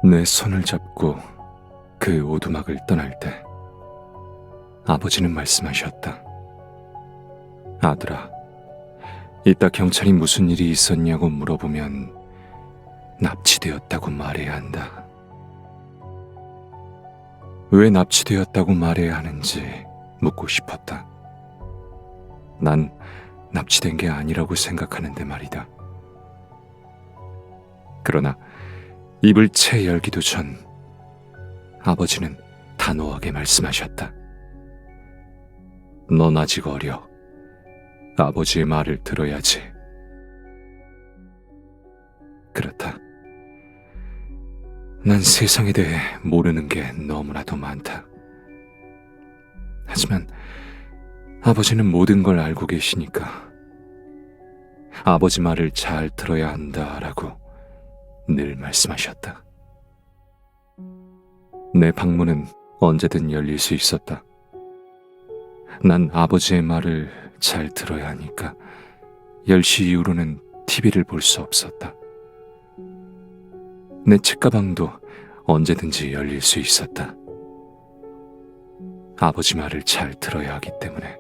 내 손을 잡고 그 오두막을 떠날 때 아버지는 말씀하셨다. 아들아, 이따 경찰이 무슨 일이 있었냐고 물어보면 납치되었다고 말해야 한다. 왜 납치되었다고 말해야 하는지 묻고 싶었다. 난 납치된 게 아니라고 생각하는데 말이다. 그러나 입을 채 열기도 전 아버지는 단호하게 말씀하셨다. 넌 아직 어려. 아버지의 말을 들어야지. 그렇다. 난 세상에 대해 모르는 게 너무나도 많다. 하지만 아버지는 모든 걸 알고 계시니까 아버지 말을 잘 들어야 한다라고 늘 말씀하셨다. 내 방문은 언제든 열릴 수 있었다. 난 아버지의 말을 잘 들어야 하니까 10시 이후로는 TV를 볼 수 없었다. 내 책가방도 언제든지 열릴 수 있었다. 아버지 말을 잘 들어야 하기 때문에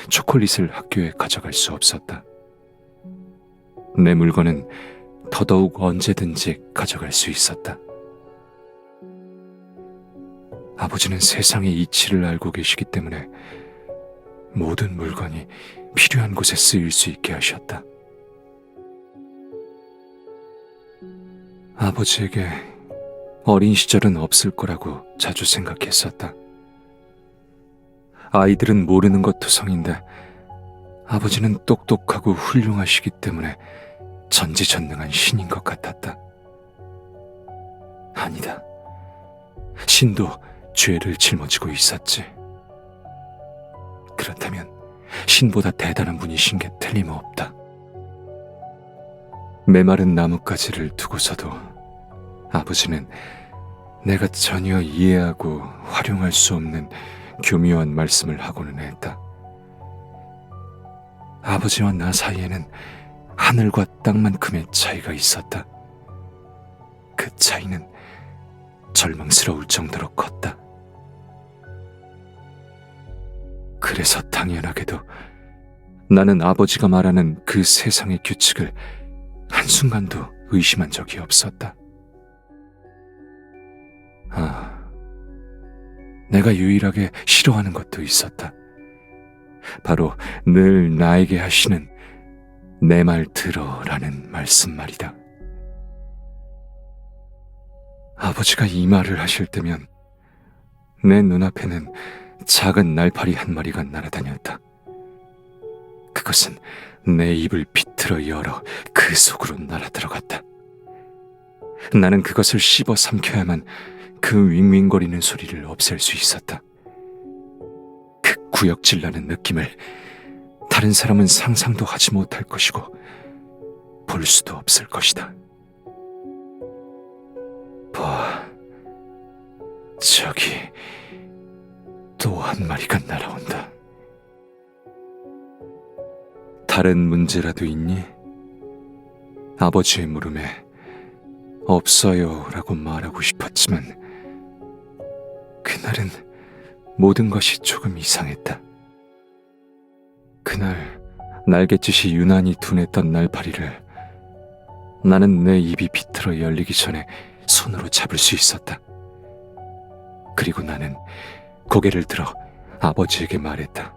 초콜릿을 학교에 가져갈 수 없었다. 내 물건은 더더욱 언제든지 가져갈 수 있었다. 아버지는 세상의 이치를 알고 계시기 때문에 모든 물건이 필요한 곳에 쓰일 수 있게 하셨다. 아버지에게 어린 시절은 없을 거라고 자주 생각했었다. 아이들은 모르는 것 투성인데 아버지는 똑똑하고 훌륭하시기 때문에 전지전능한 신인 것 같았다. 아니다. 신도 죄를 짊어지고 있었지. 그렇다면 신보다 대단한 분이신 게 틀림없다. 메마른 나뭇가지를 두고서도 아버지는 내가 전혀 이해하고 활용할 수 없는 교묘한 말씀을 하고는 했다. 아버지와 나 사이에는 하늘과 땅만큼의 차이가 있었다. 그 차이는 절망스러울 정도로 컸다. 그래서 당연하게도 나는 아버지가 말하는 그 세상의 규칙을 한순간도 의심한 적이 없었다. 내가 유일하게 싫어하는 것도 있었다. 바로 늘 나에게 하시는 내 말 들어라는 말씀 말이다. 아버지가 이 말을 하실 때면 내 눈앞에는 작은 날파리 한 마리가 날아다녔다. 그것은 내 입을 비틀어 열어 그 속으로 날아들어갔다. 나는 그것을 씹어 삼켜야만 그 윙윙거리는 소리를 없앨 수 있었다. 그 구역질 나는 느낌을 다른 사람은 상상도 하지 못할 것이고 볼 수도 없을 것이다. 봐, 저기 또 한 마리가 날아온다. 다른 문제라도 있니? 아버지의 물음에 없어요 라고 말하고 싶었지만 그날은 모든 것이 조금 이상했다. 그날 날갯짓이 유난히 둔했던 날파리를 나는 내 입이 비틀어 열리기 전에 손으로 잡을 수 있었다. 그리고 나는 고개를 들어 아버지에게 말했다.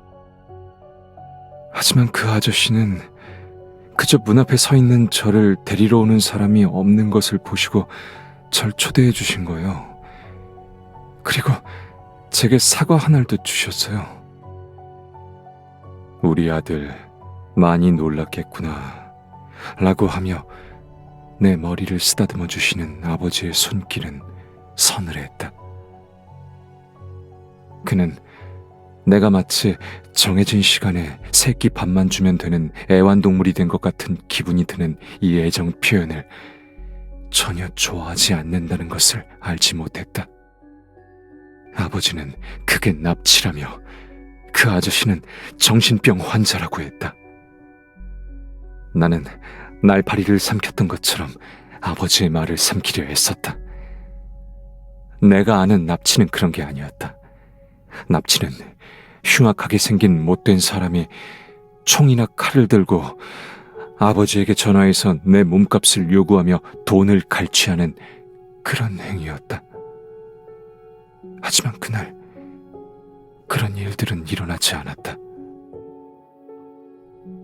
하지만 그 아저씨는 그저 문 앞에 서 있는 저를 데리러 오는 사람이 없는 것을 보시고 절 초대해 주신 거예요. 그리고 제게 사과 한 알도 주셨어요. 우리 아들 많이 놀랐겠구나 라고 하며 내 머리를 쓰다듬어 주시는 아버지의 손길은 서늘했다. 그는 내가 마치 정해진 시간에 새끼 밥만 주면 되는 애완동물이 된 것 같은 기분이 드는 이 애정 표현을 전혀 좋아하지 않는다는 것을 알지 못했다. 아버지는 그게 납치라며 그 아저씨는 정신병 환자라고 했다. 나는 날파리를 삼켰던 것처럼 아버지의 말을 삼키려 애썼다. 내가 아는 납치는 그런 게 아니었다. 납치는 흉악하게 생긴 못된 사람이 총이나 칼을 들고 아버지에게 전화해서 내 몸값을 요구하며 돈을 갈취하는 그런 행위였다. 하지만 그날 그런 일들은 일어나지 않았다.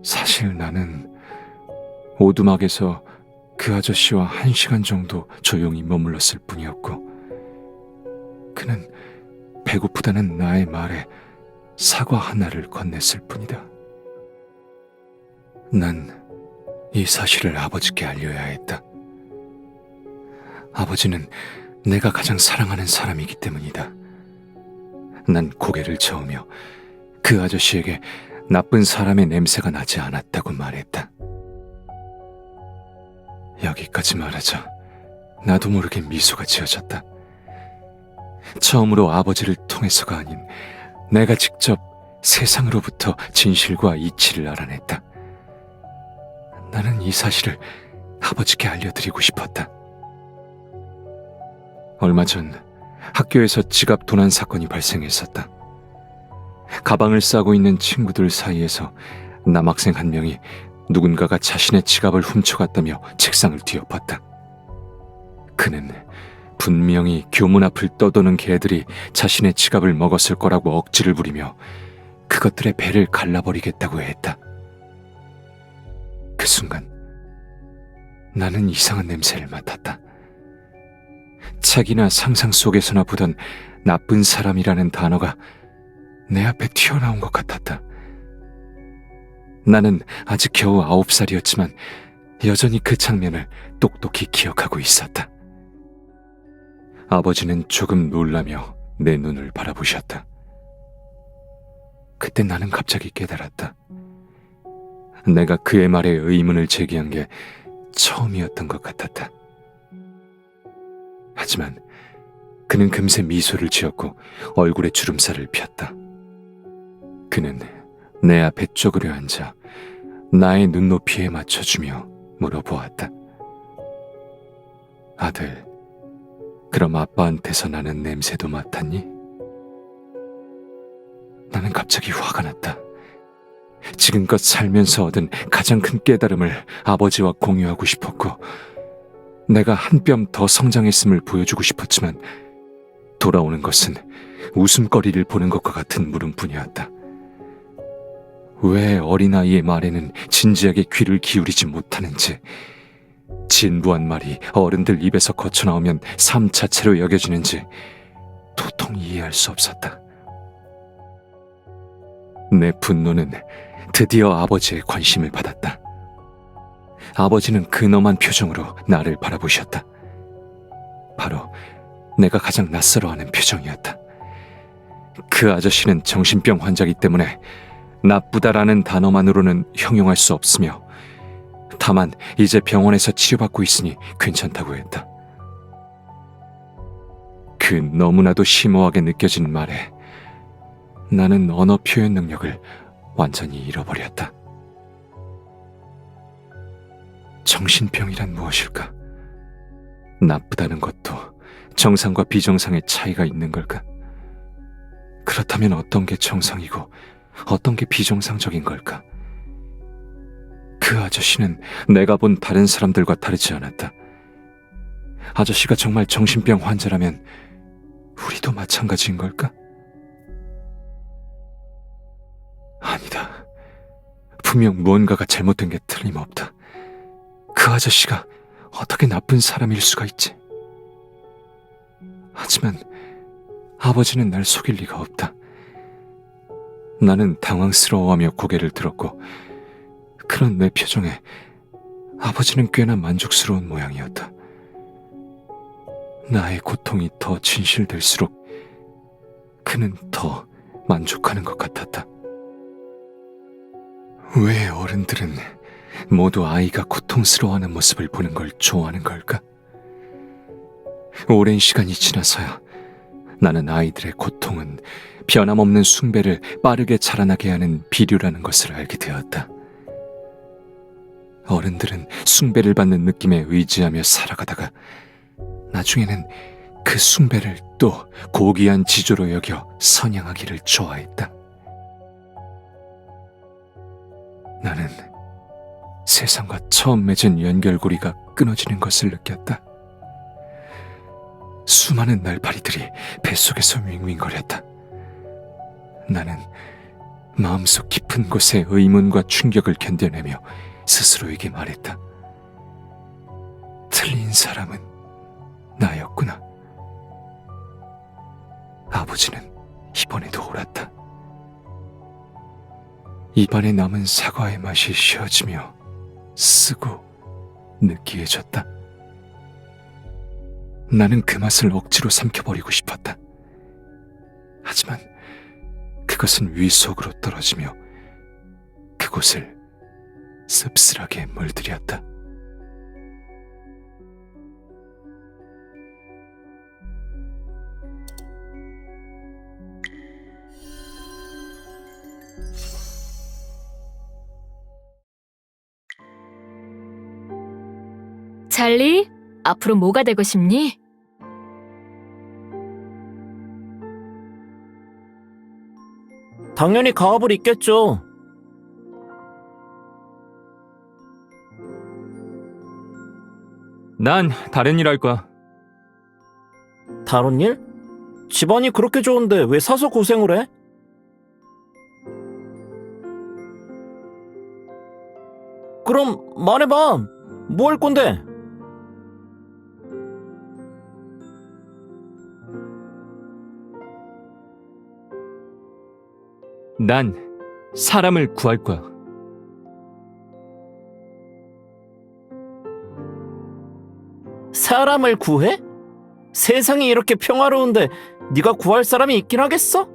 사실 나는 오두막에서 그 아저씨와 1시간 정도 조용히 머물렀을 뿐이었고, 그는 배고프다는 나의 말에 사과 하나를 건넸을 뿐이다. 난 이 사실을 아버지께 알려야 했다. 아버지는 내가 가장 사랑하는 사람이기 때문이다. 난 고개를 저으며 그 아저씨에게 나쁜 사람의 냄새가 나지 않았다고 말했다. 여기까지 말하자 나도 모르게 미소가 지어졌다. 처음으로 아버지를 통해서가 아닌 내가 직접 세상으로부터 진실과 이치를 알아냈다. 나는 이 사실을 아버지께 알려드리고 싶었다. 얼마 전 학교에서 지갑 도난 사건이 발생했었다. 가방을 싸고 있는 친구들 사이에서 남학생 한 명이 누군가가 자신의 지갑을 훔쳐갔다며 책상을 뒤엎었다. 그는 분명히 교문 앞을 떠도는 개들이 자신의 지갑을 먹었을 거라고 억지를 부리며 그것들의 배를 갈라버리겠다고 했다. 그 순간 나는 이상한 냄새를 맡았다. 책이나 상상 속에서나 보던 나쁜 사람이라는 단어가 내 앞에 튀어나온 것 같았다. 나는 아직 겨우 9살이었지만 여전히 그 장면을 똑똑히 기억하고 있었다. 아버지는 조금 놀라며 내 눈을 바라보셨다. 그때 나는 갑자기 깨달았다. 내가 그의 말에 의문을 제기한 게 처음이었던 것 같았다. 하지만 그는 금세 미소를 지었고 얼굴에 주름살을 폈다. 그는 내 앞에 쪼그려 앉아 나의 눈높이에 맞춰주며 물어보았다. 아들, 그럼 아빠한테서 나는 냄새도 맡았니? 나는 갑자기 화가 났다. 지금껏 살면서 얻은 가장 큰 깨달음을 아버지와 공유하고 싶었고, 내가 한 뼘 더 성장했음을 보여주고 싶었지만 돌아오는 것은 웃음거리를 보는 것과 같은 물음뿐이었다. 왜 어린아이의 말에는 진지하게 귀를 기울이지 못하는지, 진부한 말이 어른들 입에서 거쳐나오면 삶 자체로 여겨지는지 도통 이해할 수 없었다. 내 분노는 드디어 아버지의 관심을 받았다. 아버지는 근엄한 표정으로 나를 바라보셨다. 바로 내가 가장 낯설어하는 표정이었다. 그 아저씨는 정신병 환자이기 때문에 나쁘다라는 단어만으로는 형용할 수 없으며, 다만 이제 병원에서 치료받고 있으니 괜찮다고 했다. 그 너무나도 심오하게 느껴진 말에 나는 언어 표현 능력을 완전히 잃어버렸다. 정신병이란 무엇일까? 나쁘다는 것도 정상과 비정상의 차이가 있는 걸까? 그렇다면 어떤 게 정상이고 어떤 게 비정상적인 걸까? 그 아저씨는 내가 본 다른 사람들과 다르지 않았다. 아저씨가 정말 정신병 환자라면 우리도 마찬가지인 걸까? 아니다. 분명 무언가가 잘못된 게 틀림없다. 그 아저씨가 어떻게 나쁜 사람일 수가 있지? 하지만 아버지는 날 속일 리가 없다. 나는 당황스러워하며 고개를 들었고, 그런 내 표정에 아버지는 꽤나 만족스러운 모양이었다. 나의 고통이 더 진실될수록 그는 더 만족하는 것 같았다. 왜 어른들은 모두 아이가 고통스러워하는 모습을 보는 걸 좋아하는 걸까? 오랜 시간이 지나서야 나는 아이들의 고통은 변함없는 숭배를 빠르게 자라나게 하는 비류라는 것을 알게 되었다. 어른들은 숭배를 받는 느낌에 의지하며 살아가다가 나중에는 그 숭배를 또 고귀한 지조로 여겨 선양하기를 좋아했다. 나는 세상과 처음 맺은 연결고리가 끊어지는 것을 느꼈다. 수많은 날파리들이 뱃속에서 윙윙거렸다. 나는 마음속 깊은 곳의 의문과 충격을 견뎌내며 스스로에게 말했다. 틀린 사람은 나였구나. 아버지는 이번에도 옳았다. 입안에 남은 사과의 맛이 쉬어지며 쓰고 느끼해졌다. 나는 그 맛을 억지로 삼켜버리고 싶었다. 하지만 그것은 위 속으로 떨어지며 그곳을 씁쓸하게 물들였다. 찰리, 앞으로 뭐가 되고 싶니? 당연히 가업을 입겠죠. 난 다른 일 할 거야. 다른 일? 집안이 그렇게 좋은데 왜 사서 고생을 해? 그럼 말해봐. 뭐 할 건데? 난 사람을 구할 거야. 사람을 구해? 세상이 이렇게 평화로운데 네가 구할 사람이 있긴 하겠어?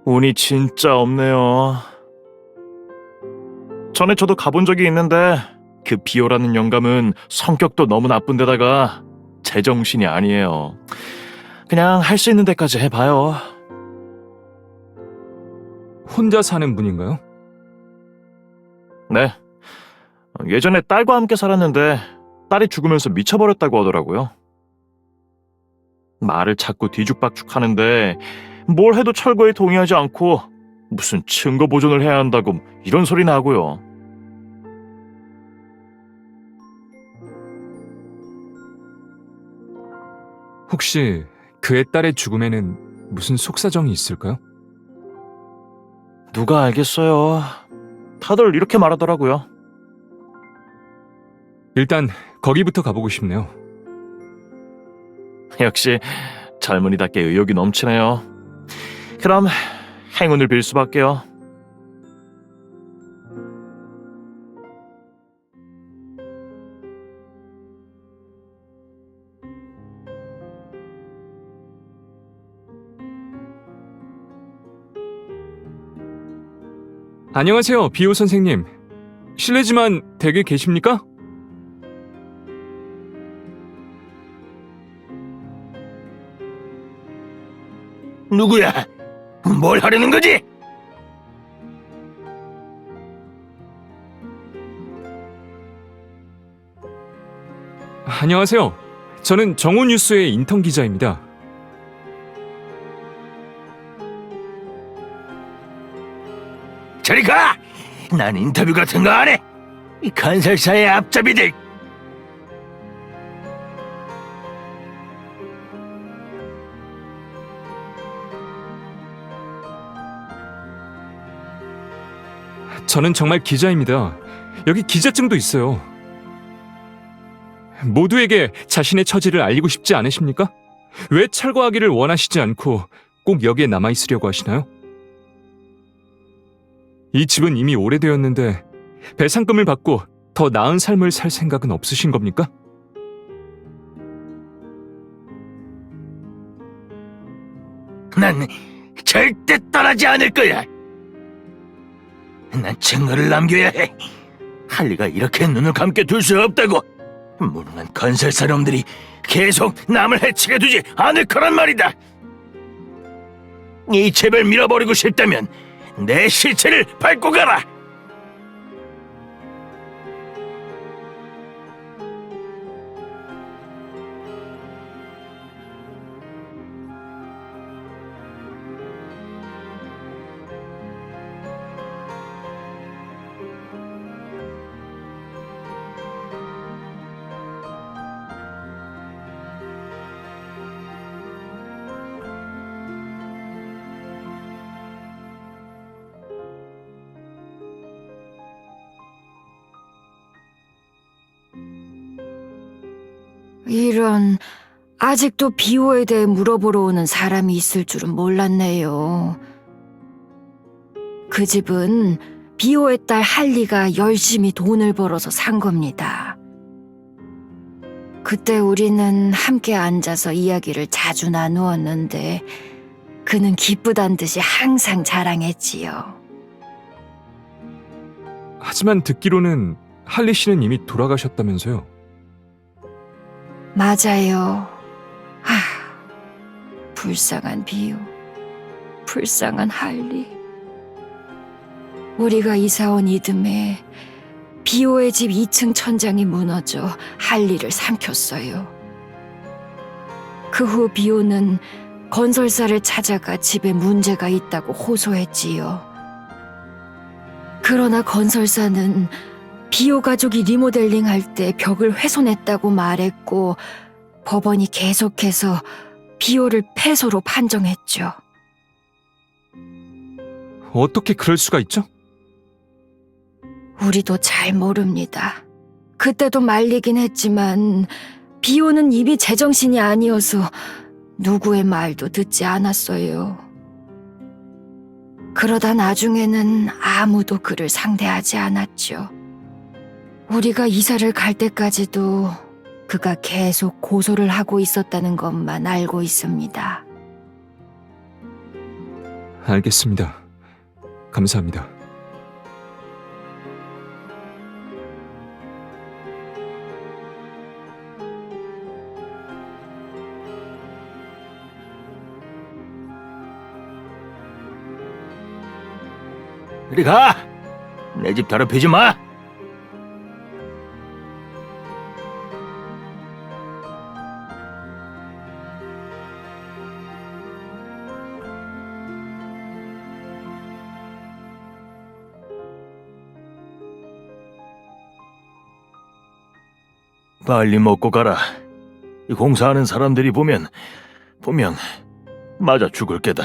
운이 진짜 없네요. 전에 저도 가본 적이 있는데 그 비오라는 영감은 성격도 너무 나쁜 데다가 제정신이 아니에요. 그냥 할 수 있는 데까지 해봐요. 혼자 사는 분인가요? 네. 예전에 딸과 함께 살았는데 딸이 죽으면서 미쳐버렸다고 하더라고요. 말을 자꾸 뒤죽박죽 하는데 뭘 해도 철거에 동의하지 않고 무슨 증거 보존을 해야 한다고 이런 소리나 하고요. 혹시 그의 딸의 죽음에는 무슨 속사정이 있을까요? 누가 알겠어요. 다들 이렇게 말하더라고요. 일단 거기부터 가보고 싶네요. 역시 젊은이답게 의욕이 넘치네요. 그럼 행운을 빌 수밖에요. 안녕하세요, 비오 선생님. 실례지만 댁에 계십니까? 누구야? 뭘 하려는 거지? 안녕하세요. 저는 정오뉴스의 인턴 기자입니다. 저리 가! 난 인터뷰 같은 거 안 해! 이 건설사의 앞잡이들! 저는 정말 기자입니다. 여기 기자증도 있어요. 모두에게 자신의 처지를 알리고 싶지 않으십니까? 왜 철거하기를 원하시지 않고 꼭 여기에 남아있으려고 하시나요? 이 집은 이미 오래되었는데 배상금을 받고 더 나은 삶을 살 생각은 없으신 겁니까? 난 절대 떠나지 않을 거야. 난 증거를 남겨야 해. 할리가 이렇게 눈을 감게 둘 수 없다고. 무능한 건설사놈들이 계속 남을 해치게 두지 않을 거란 말이다. 이 집을 밀어버리고 싶다면 내 시체를 밟고 가라. 이런, 아직도 비호에 대해 물어보러 오는 사람이 있을 줄은 몰랐네요. 그 집은 비호의 딸 할리가 열심히 돈을 벌어서 산 겁니다. 그때 우리는 함께 앉아서 이야기를 자주 나누었는데 그는 기쁘단 듯이 항상 자랑했지요. 하지만 듣기로는 할리 씨는 이미 돌아가셨다면서요. 맞아요. 불쌍한 비호, 불쌍한 할리. 우리가 이사온 이듬해 비호의 집 2층 천장이 무너져 할리를 삼켰어요. 그 후 비호는 건설사를 찾아가 집에 문제가 있다고 호소했지요. 그러나 건설사는 비호 가족이 리모델링 할 때 벽을 훼손했다고 말했고 법원이 계속해서 비호를 패소로 판정했죠. 어떻게 그럴 수가 있죠? 우리도 잘 모릅니다. 그때도 말리긴 했지만 비호는 이미 제정신이 아니어서 누구의 말도 듣지 않았어요. 그러다 나중에는 아무도 그를 상대하지 않았죠. 우리가 이사를 갈 때까지도 그가 계속 고소를 하고 있었다는 것만 알고 있습니다. 알겠습니다. 감사합니다. 이리 가! 내 집 더럽히지 마! 빨리 먹고 가라. 이 공사하는 사람들이 보면 맞아 죽을 게다.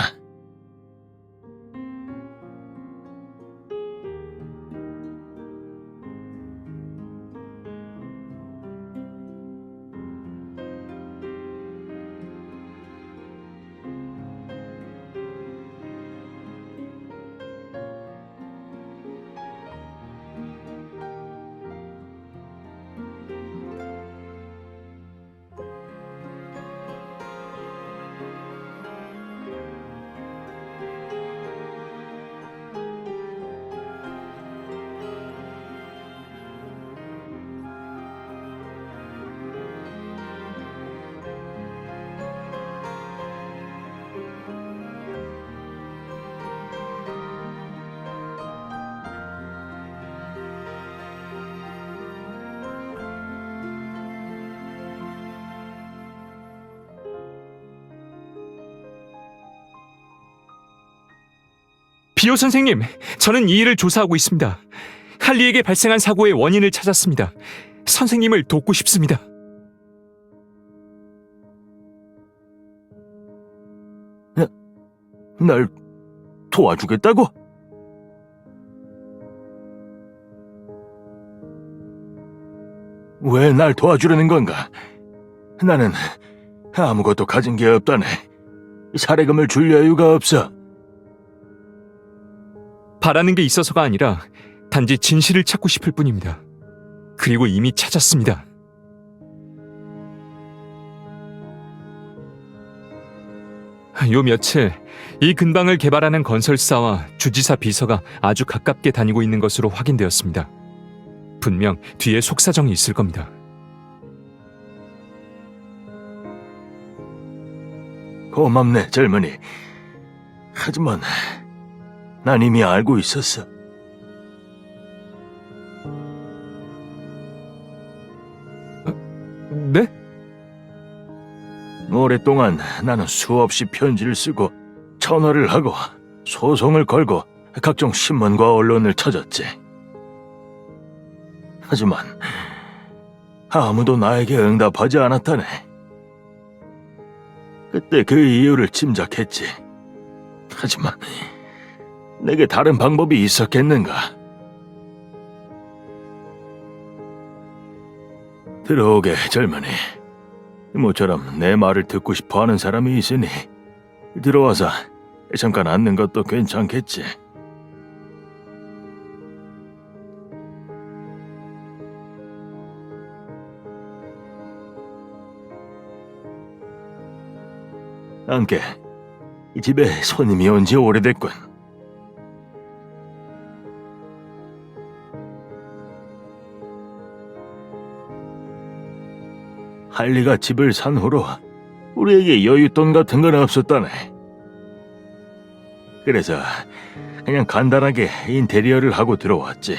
비호 선생님, 저는 이 일을 조사하고 있습니다. 할리에게 발생한 사고의 원인을 찾았습니다. 선생님을 돕고 싶습니다. 날 도와주겠다고? 왜 날 도와주려는 건가? 나는 아무것도 가진 게 없다네. 사례금을 줄 여유가 없어. 바라는 게 있어서가 아니라 단지 진실을 찾고 싶을 뿐입니다. 그리고 이미 찾았습니다. 요 며칠 이 근방을 개발하는 건설사와 주지사 비서가 아주 가깝게 다니고 있는 것으로 확인되었습니다. 분명 뒤에 속사정이 있을 겁니다. 고맙네, 젊은이. 하지만 난 이미 알고 있었어. 네? 오랫동안 나는 수없이 편지를 쓰고 전화를 하고 소송을 걸고 각종 신문과 언론을 찾았지. 하지만 아무도 나에게 응답하지 않았다네. 그때 그 이유를 짐작했지. 하지만 내게 다른 방법이 있었겠는가? 들어오게, 젊은이. 모처럼 내 말을 듣고 싶어 하는 사람이 있으니 들어와서 잠깐 앉는 것도 괜찮겠지. 함께 이 집에 손님이 온 지 오래됐군. 할리가 집을 산 후로 우리에게 여윳돈 같은 건 없었다네. 그래서 그냥 간단하게 인테리어를 하고 들어왔지.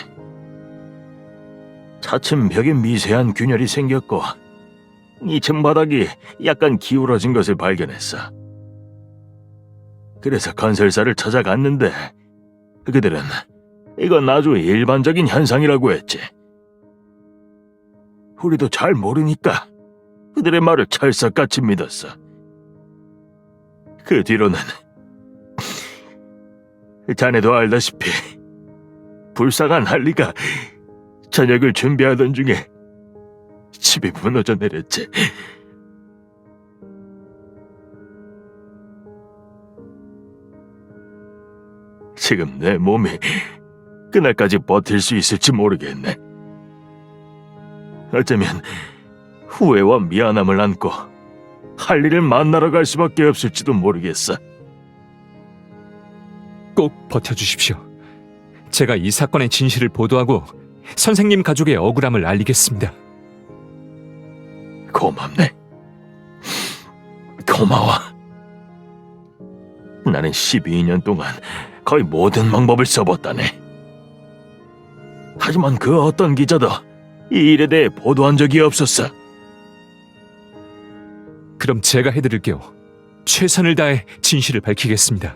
차츰 벽에 미세한 균열이 생겼고 2층 바닥이 약간 기울어진 것을 발견했어. 그래서 건설사를 찾아갔는데 그들은 이건 아주 일반적인 현상이라고 했지. 우리도 잘 모르니까 그들의 말을 철석같이 믿었어. 그 뒤로는 자네도 알다시피 불쌍한 할리가 저녁을 준비하던 중에 집이 무너져 내렸지. 지금 내 몸이 그날까지 버틸 수 있을지 모르겠네. 어쩌면 후회와 미안함을 안고 할리를 만나러 갈 수밖에 없을지도 모르겠어. 꼭 버텨주십시오. 제가 이 사건의 진실을 보도하고 선생님 가족의 억울함을 알리겠습니다. 고맙네. 고마워. 나는 12년 동안 거의 모든 방법을 써봤다네. 하지만 그 어떤 기자도 이 일에 대해 보도한 적이 없었어. 그럼 제가 해드릴게요. 최선을 다해 진실을 밝히겠습니다.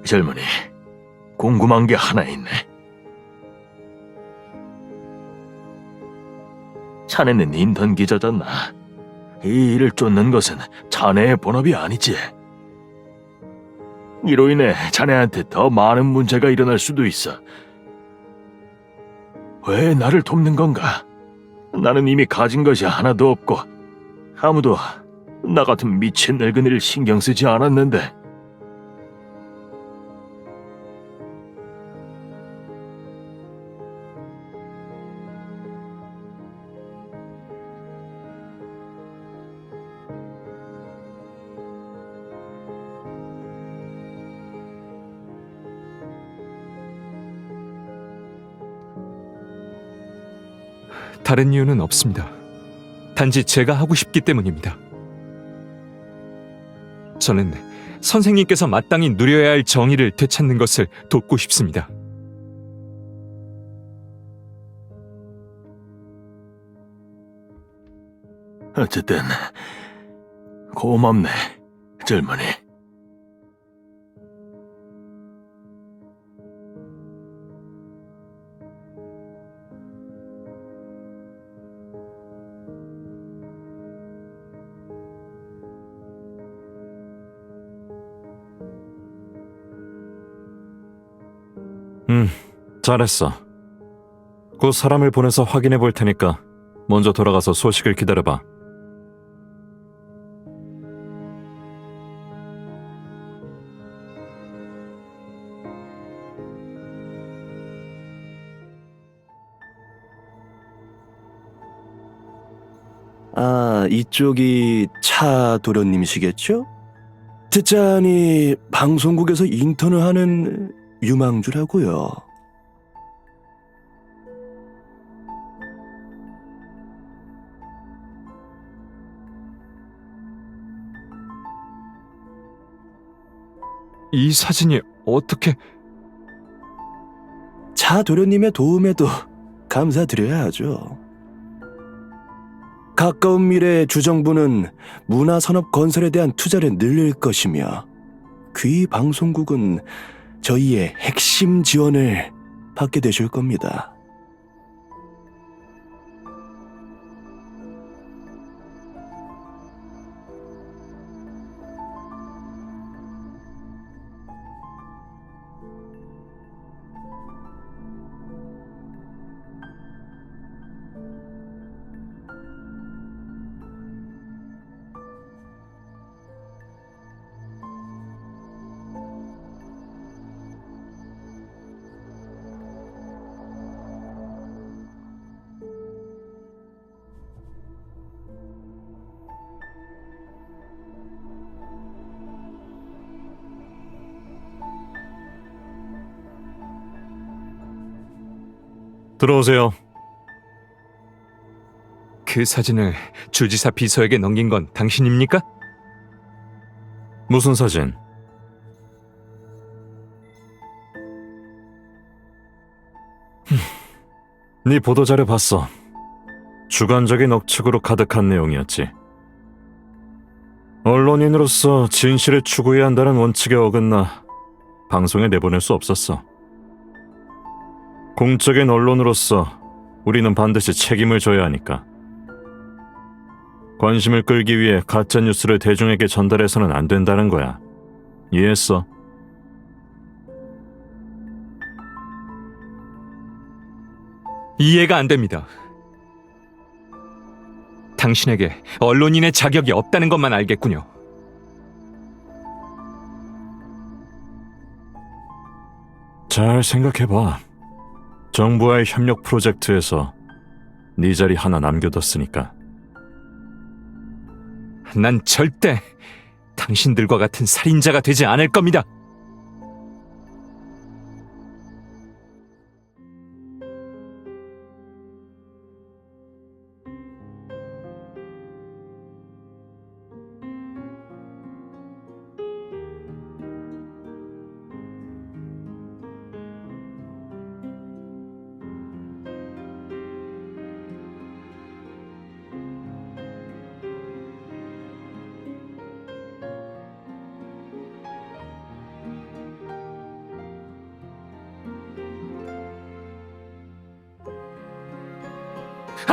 젊은이, 궁금한 게 하나 있네. 자네는 인턴 기자잖아. 이 일을 쫓는 것은 자네의 본업이 아니지. 이로 인해 자네한테 더 많은 문제가 일어날 수도 있어. 왜 나를 돕는 건가? 나는 이미 가진 것이 하나도 없고 아무도 나 같은 미친 늙은이를 신경 쓰지 않았는데. 다른 이유는 없습니다. 단지 제가 하고 싶기 때문입니다. 저는 선생님께서 마땅히 누려야 할 정의를 되찾는 것을 돕고 싶습니다. 어쨌든 고맙네, 젊은이. 잘했어. 곧 사람을 보내서 확인해 볼 테니까 먼저 돌아가서 소식을 기다려봐. 아, 이쪽이 차 도련님이시겠죠? 듣자하니 방송국에서 인턴을 하는 유망주라고요. 이 사진이 어떻게... 차 도련님의 도움에도 감사드려야 하죠. 가까운 미래에 주정부는 문화산업 건설에 대한 투자를 늘릴 것이며 귀 방송국은 저희의 핵심 지원을 받게 되실 겁니다. 들어오세요. 그 사진을 주지사 비서에게 넘긴 건 당신입니까? 무슨 사진? 네 보도자료 봤어. 주관적인 억측으로 가득한 내용이었지. 언론인으로서 진실을 추구해야 한다는 원칙에 어긋나 방송에 내보낼 수 없었어. 공적인 언론으로서 우리는 반드시 책임을 져야 하니까. 관심을 끌기 위해 가짜 뉴스를 대중에게 전달해서는 안 된다는 거야. 이해했어? 이해가 안 됩니다. 당신에게 언론인의 자격이 없다는 것만 알겠군요. 잘 생각해봐. 정부와의 협력 프로젝트에서 네 자리 하나 남겨뒀으니까. 난 절대 당신들과 같은 살인자가 되지 않을 겁니다.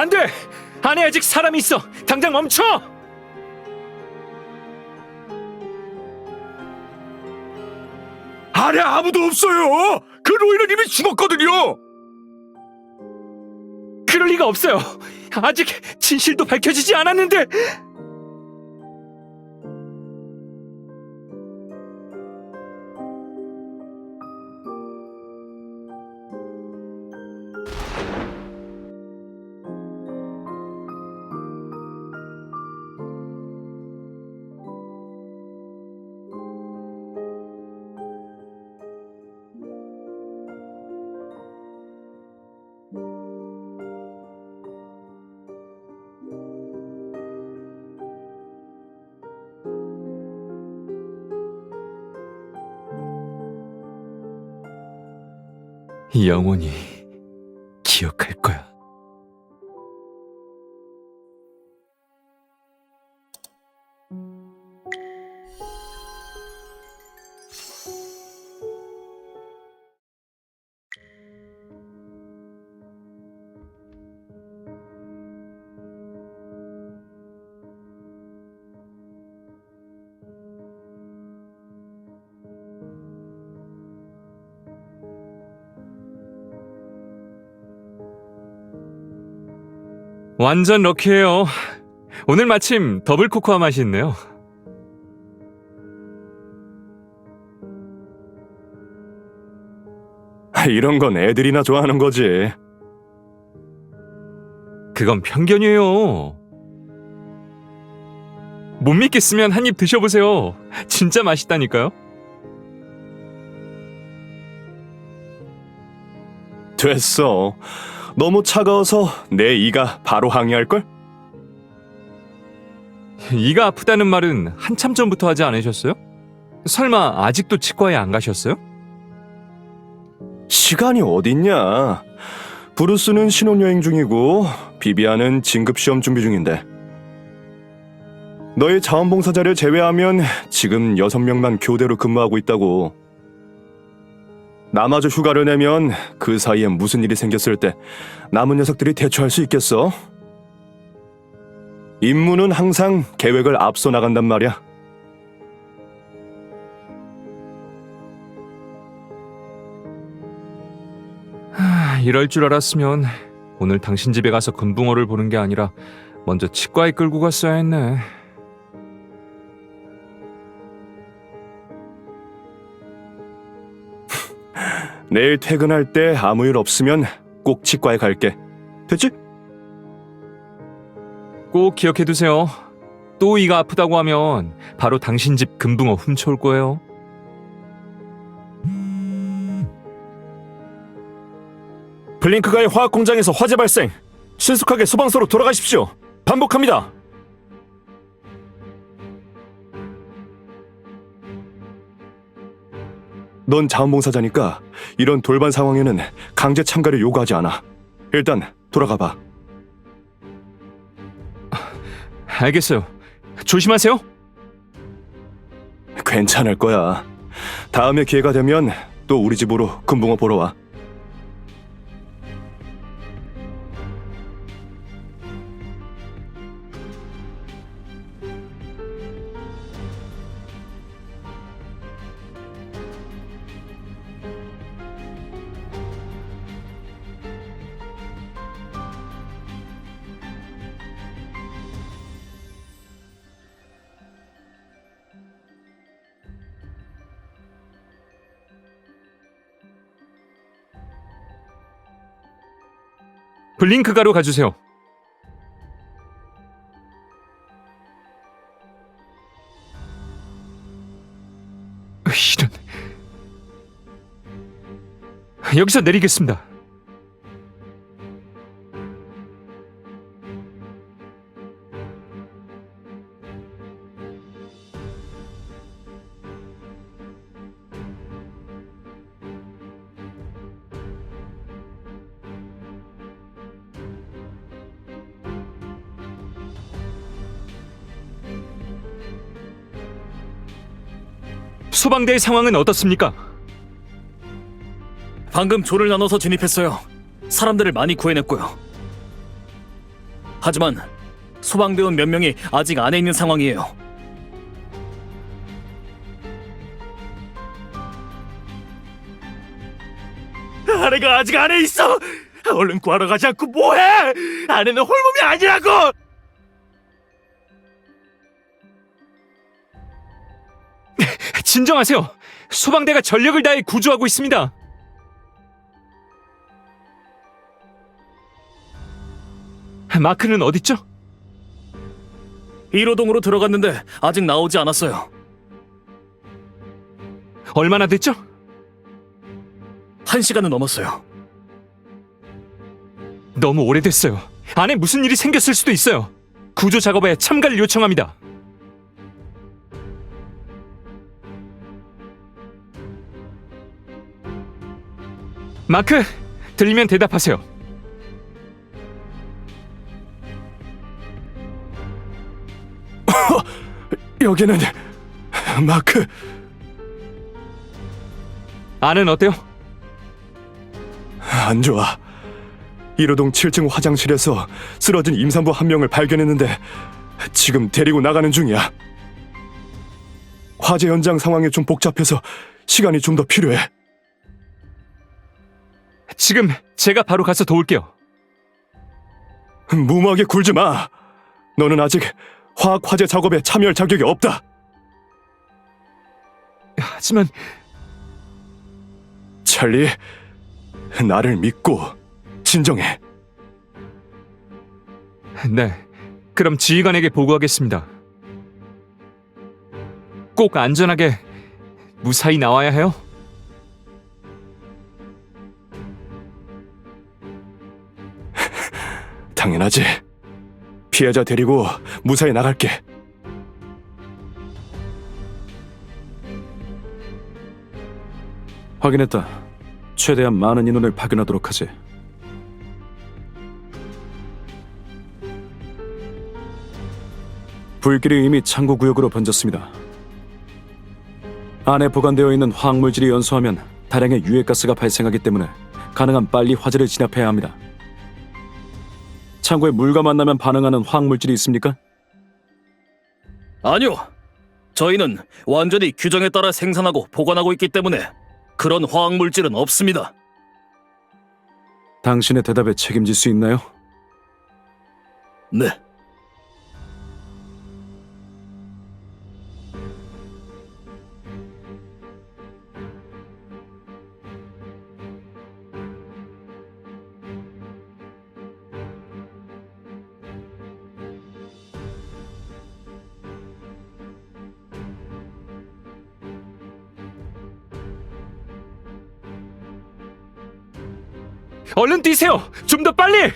안 돼! 안에 아직 사람이 있어! 당장 멈춰! 안에 아무도 없어요. 그 노인은 이미 죽었거든요. 그럴 리가 없어요! 아직 진실도 밝혀지지 않았는데! 영원히 기억할 거야. 완전 럭키예요. 오늘 마침 더블 코코아 맛이 있네요. 이런 건 애들이나 좋아하는 거지. 그건 편견이에요. 못 믿겠으면 한 입 드셔보세요. 진짜 맛있다니까요. 됐어. 너무 차가워서 내 이가 바로 항의할걸? 이가 아프다는 말은 한참 전부터 하지 않으셨어요? 설마 아직도 치과에 안 가셨어요? 시간이 어딨냐. 브루스는 신혼여행 중이고 비비안은 진급시험 준비 중인데. 너희 자원봉사자를 제외하면 지금 6명만 교대로 근무하고 있다고. 나마저 휴가를 내면 그 사이에 무슨 일이 생겼을 때 남은 녀석들이 대처할 수 있겠어? 임무는 항상 계획을 앞서 나간단 말이야. 이럴 줄 알았으면 오늘 당신 집에 가서 금붕어를 보는 게 아니라 먼저 치과에 끌고 갔어야 했네. 내일 퇴근할 때 아무 일 없으면 꼭 치과에 갈게. 됐지? 꼭 기억해두세요. 또 이가 아프다고 하면 바로 당신 집 금붕어 훔쳐올 거예요. 블링크가의 화학 공장에서 화재 발생. 신속하게 소방서로 돌아가십시오. 반복합니다. 넌 자원봉사자니까 이런 돌발 상황에는 강제 참가를 요구하지 않아. 일단 돌아가 봐. 알겠어요. 조심하세요. 괜찮을 거야. 다음에 기회가 되면 또 우리 집으로 금붕어 보러 와. 블링크가로 가주세요. 이런... 여기서 내리겠습니다. 소방대의 상황은 어떻습니까? 방금 조를 나눠서 진입했어요. 사람들을 많이 구해냈고요. 하지만 소방대원 몇 명이 아직 안에 있는 상황이에요. 아내가 아직 안에 있어. 얼른 구하러 가지 않고 뭐해? 아내는 홀몸이 아니라고. 진정하세요. 소방대가 전력을 다해 구조하고 있습니다. 마크는 어딨죠? 1호동으로 들어갔는데 아직 나오지 않았어요. 얼마나 됐죠? 1시간은 넘었어요. 너무 오래됐어요. 안에 무슨 일이 생겼을 수도 있어요. 구조 작업에 참가를 요청합니다. 마크, 들리면 대답하세요. 여기는 마크. 안은 어때요? 안 좋아. 1호동 7층 화장실에서 쓰러진 임산부 한 명을 발견했는데 지금 데리고 나가는 중이야. 화재 현장 상황이 좀 복잡해서 시간이 좀 더 필요해. 지금 제가 바로 가서 도울게요. 무모하게 굴지 마. 너는 아직 화학 화재 작업에 참여할 자격이 없다. 하지만 찰리, 나를 믿고 진정해. 네, 그럼 지휘관에게 보고하겠습니다. 꼭 안전하게 무사히 나와야 해요. 당연하지. 피해자 데리고 무사히 나갈게. 확인했다. 최대한 많은 인원을 파견하도록 하지. 불길이 이미 창고 구역으로 번졌습니다. 안에 보관되어 있는 화학물질이 연소하면 다량의 유해가스가 발생하기 때문에 가능한 빨리 화재를 진압해야 합니다. 창고에 물과 만나면 반응하는 화학물질이 있습니까? 아니요. 저희는 완전히 규정에 따라 생산하고 보관하고 있기 때문에 그런 화학 물질은 없습니다. 당신의 대답에 책임질 수 있나요? 네. 얼른 뛰세요! 좀 더 빨리!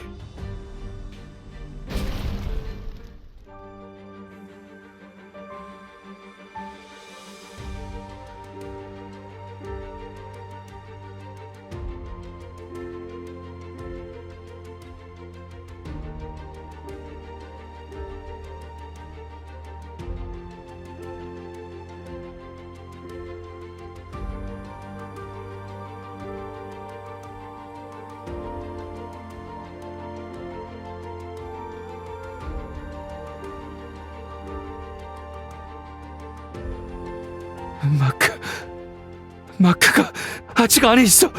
마크가 아직 안에 있어.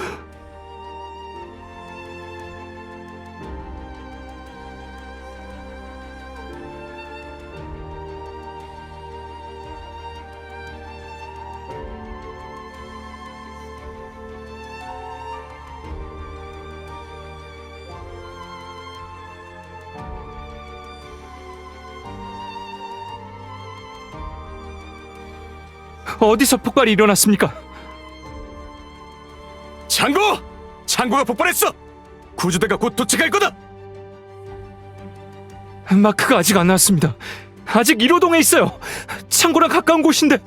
어디서 폭발이 일어났습니까? 창고가 폭발했어. 구조대가 곧 도착할 거다. 마크가 아직 안 나왔습니다. 아직 1호동에 있어요. 창고랑 가까운 곳인데.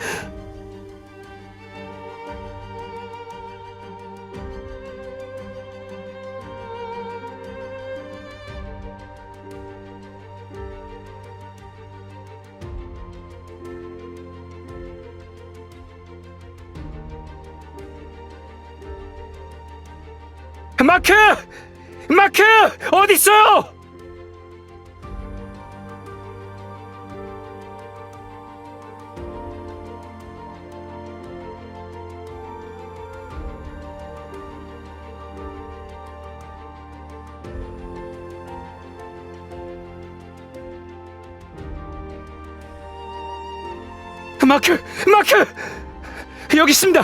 마크! 어디 있어요? 마크! 여기 있습니다.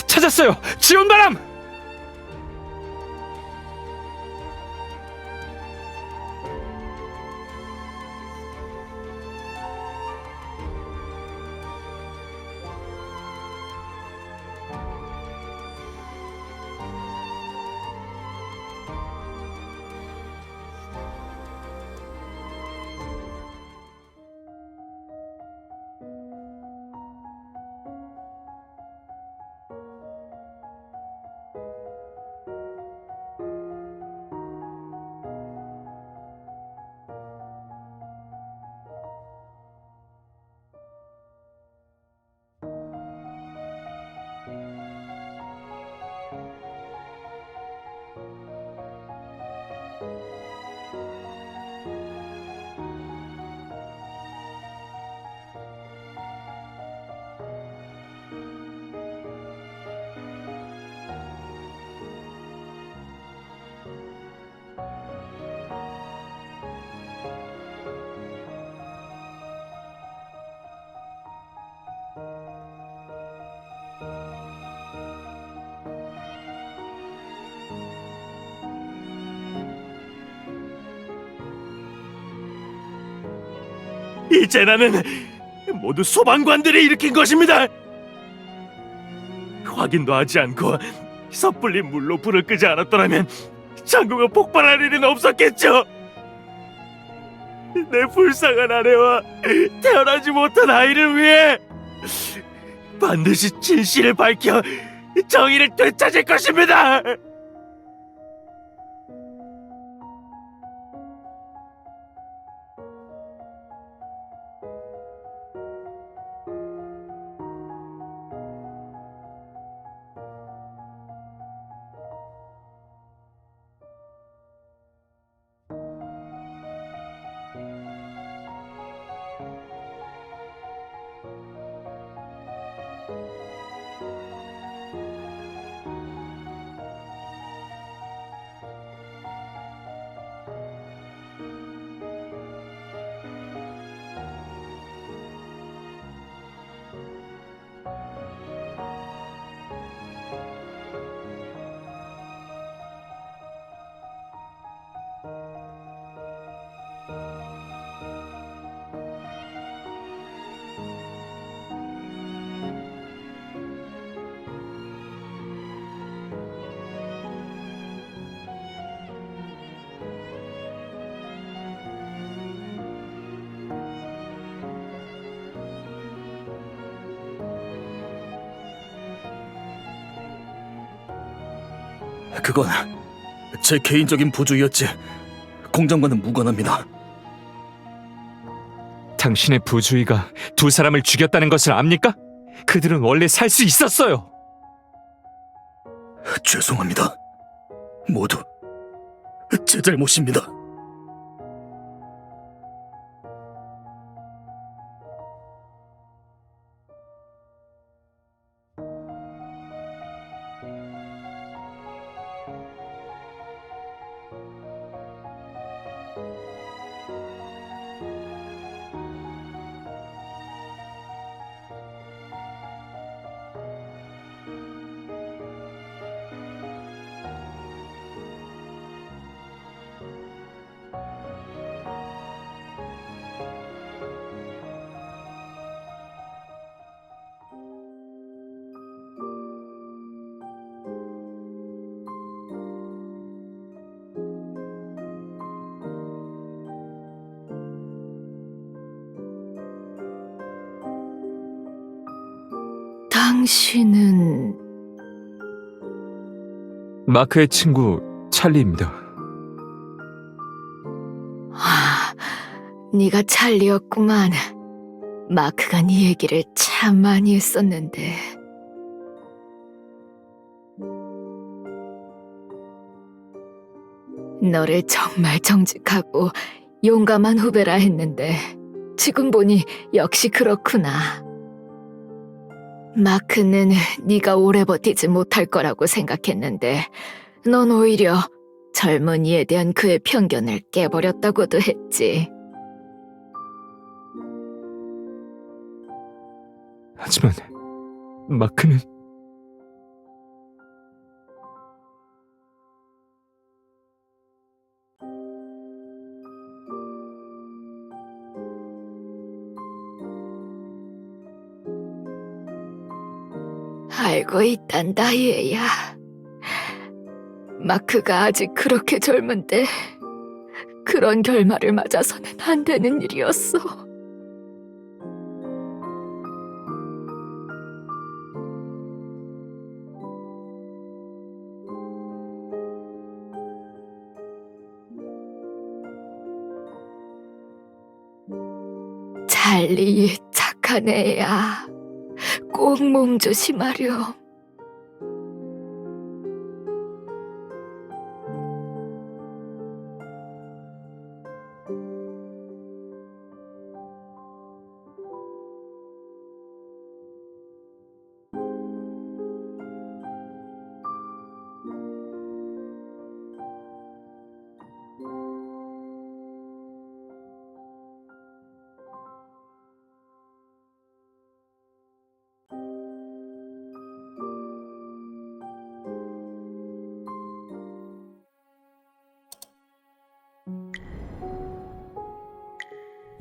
찾았어요. 지원바람! 이 재난은 모두 소방관들이 일으킨 것입니다. 확인도 하지 않고 섣불리 물로 불을 끄지 않았더라면 창고가 폭발할 일은 없었겠죠. 내 불쌍한 아내와 태어나지 못한 아이를 위해 반드시 진실을 밝혀 정의를 되찾을 것입니다. 그건 제 개인적인 부주의였지 공장과는 무관합니다. 당신의 부주의가 두 사람을 죽였다는 것을 압니까? 그들은 원래 살 수 있었어요. 죄송합니다. 모두 제 잘못입니다. 당신은 마크의 친구 찰리입니다. 네가 찰리였구만. 마크가 네 얘기를 참 많이 했었는데. 너를 정말 정직하고 용감한 후배라 했는데 지금 보니 역시 그렇구나. 마크는 네가 오래 버티지 못할 거라고 생각했는데 넌 오히려 젊은이에 대한 그의 편견을 깨버렸다고도 했지. 하지만 마크는 알고 있단다, 얘야. 마크가 아직 그렇게 젊은데 그런 결말을 맞아서는 안 되는 일이었어. 찰리, 착한 애야. 꼭 몸 조심하렴.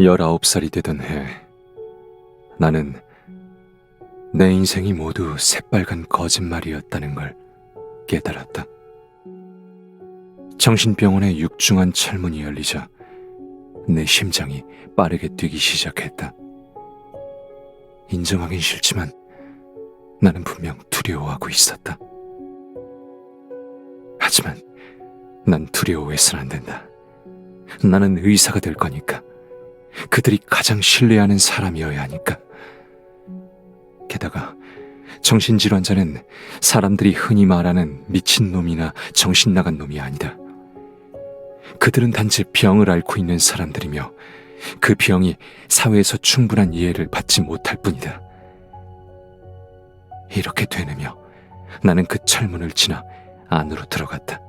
19살이 되던 해, 나는 내 인생이 모두 새빨간 거짓말이었다는 걸 깨달았다. 정신병원의 육중한 철문이 열리자 내 심장이 빠르게 뛰기 시작했다. 인정하긴 싫지만 나는 분명 두려워하고 있었다. 하지만 난 두려워해서는 안 된다. 나는 의사가 될 거니까. 그들이 가장 신뢰하는 사람이어야 하니까. 게다가 정신질환자는 사람들이 흔히 말하는 미친놈이나 정신나간 놈이 아니다. 그들은 단지 병을 앓고 있는 사람들이며 그 병이 사회에서 충분한 이해를 받지 못할 뿐이다. 이렇게 되뇌며 나는 그 철문을 지나 안으로 들어갔다.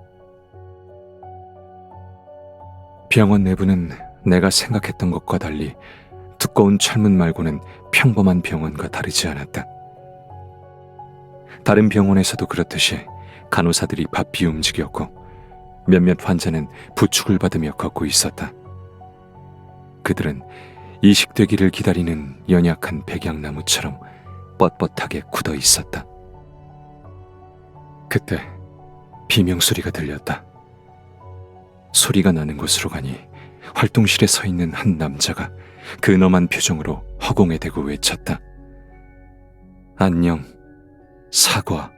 병원 내부는 내가 생각했던 것과 달리 두꺼운 철문 말고는 평범한 병원과 다르지 않았다. 다른 병원에서도 그렇듯이 간호사들이 바삐 움직였고 몇몇 환자는 부축을 받으며 걷고 있었다. 그들은 이식되기를 기다리는 연약한 백약나무처럼 뻣뻣하게 굳어 있었다. 그때 비명소리가 들렸다. 소리가 나는 곳으로 가니 활동실에 서 있는 한 남자가 근엄한 표정으로 허공에 대고 외쳤다. 안녕, 사과,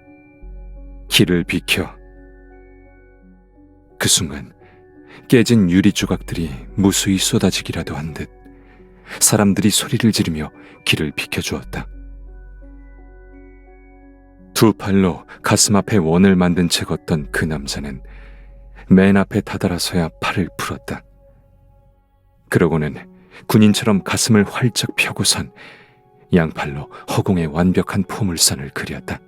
길을 비켜. 그 순간 깨진 유리 조각들이 무수히 쏟아지기라도 한 듯 사람들이 소리를 지르며 길을 비켜주었다. 두 팔로 가슴 앞에 원을 만든 채 걷던 그 남자는 맨 앞에 다다라서야 팔을 풀었다. 그러고는 군인처럼 가슴을 활짝 펴고선 양팔로 허공에 완벽한 포물선을 그렸다.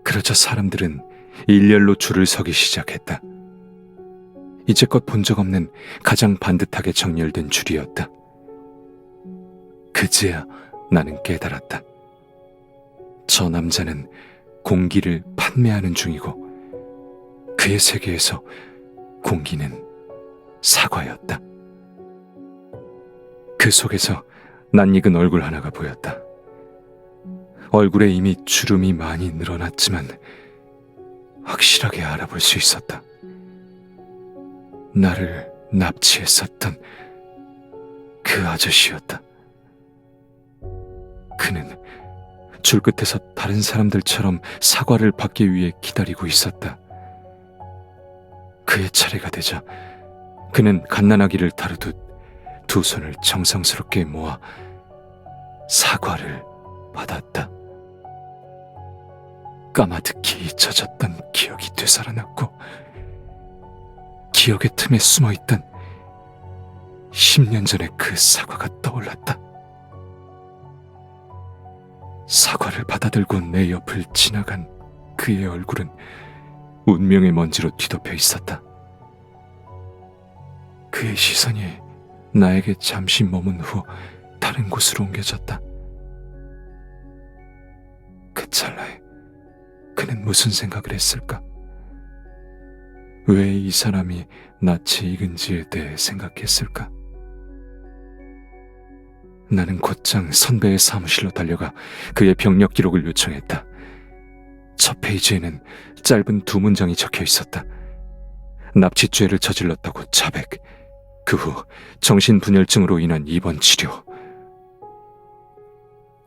그러자 사람들은 일렬로 줄을 서기 시작했다. 이제껏 본 적 없는 가장 반듯하게 정렬된 줄이었다. 그제야 나는 깨달았다. 저 남자는 공기를 판매하는 중이고 그의 세계에서 공기는 사과였다. 그 속에서 낯익은 얼굴 하나가 보였다. 얼굴에 이미 주름이 많이 늘어났지만 확실하게 알아볼 수 있었다. 나를 납치했었던 그 아저씨였다. 그는 줄끝에서 다른 사람들처럼 사과를 받기 위해 기다리고 있었다. 그의 차례가 되자 그는 갓난아기를 다루듯 두 손을 정성스럽게 모아 사과를 받았다. 까마득히 잊혀졌던 기억이 되살아났고 기억의 틈에 숨어있던 10년 전의 그 사과가 떠올랐다. 사과를 받아들고 내 옆을 지나간 그의 얼굴은 운명의 먼지로 뒤덮여 있었다. 그의 시선이 나에게 잠시 머문 후 다른 곳으로 옮겨졌다. 그 찰나에 그는 무슨 생각을 했을까? 왜 이 사람이 낯이 익은지에 대해 생각했을까? 나는 곧장 선배의 사무실로 달려가 그의 병력 기록을 요청했다. 첫 페이지에는 짧은 두 문장이 적혀 있었다. 납치죄를 저질렀다고 자백, 그 후 정신분열증으로 인한 입원 치료.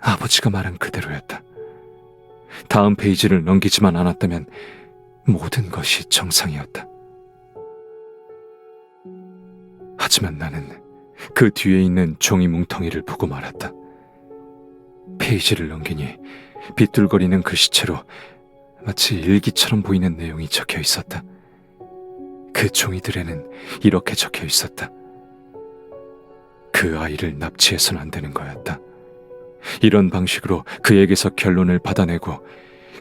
아버지가 말한 그대로였다. 다음 페이지를 넘기지만 않았다면 모든 것이 정상이었다. 하지만 나는 그 뒤에 있는 종이 뭉텅이를 보고 말았다. 페이지를 넘기니 비뚤거리는 글씨체로 마치 일기처럼 보이는 내용이 적혀 있었다. 그 종이들에는 이렇게 적혀 있었다. 그 아이를 납치해서는 안 되는 거였다. 이런 방식으로 그에게서 결론을 받아내고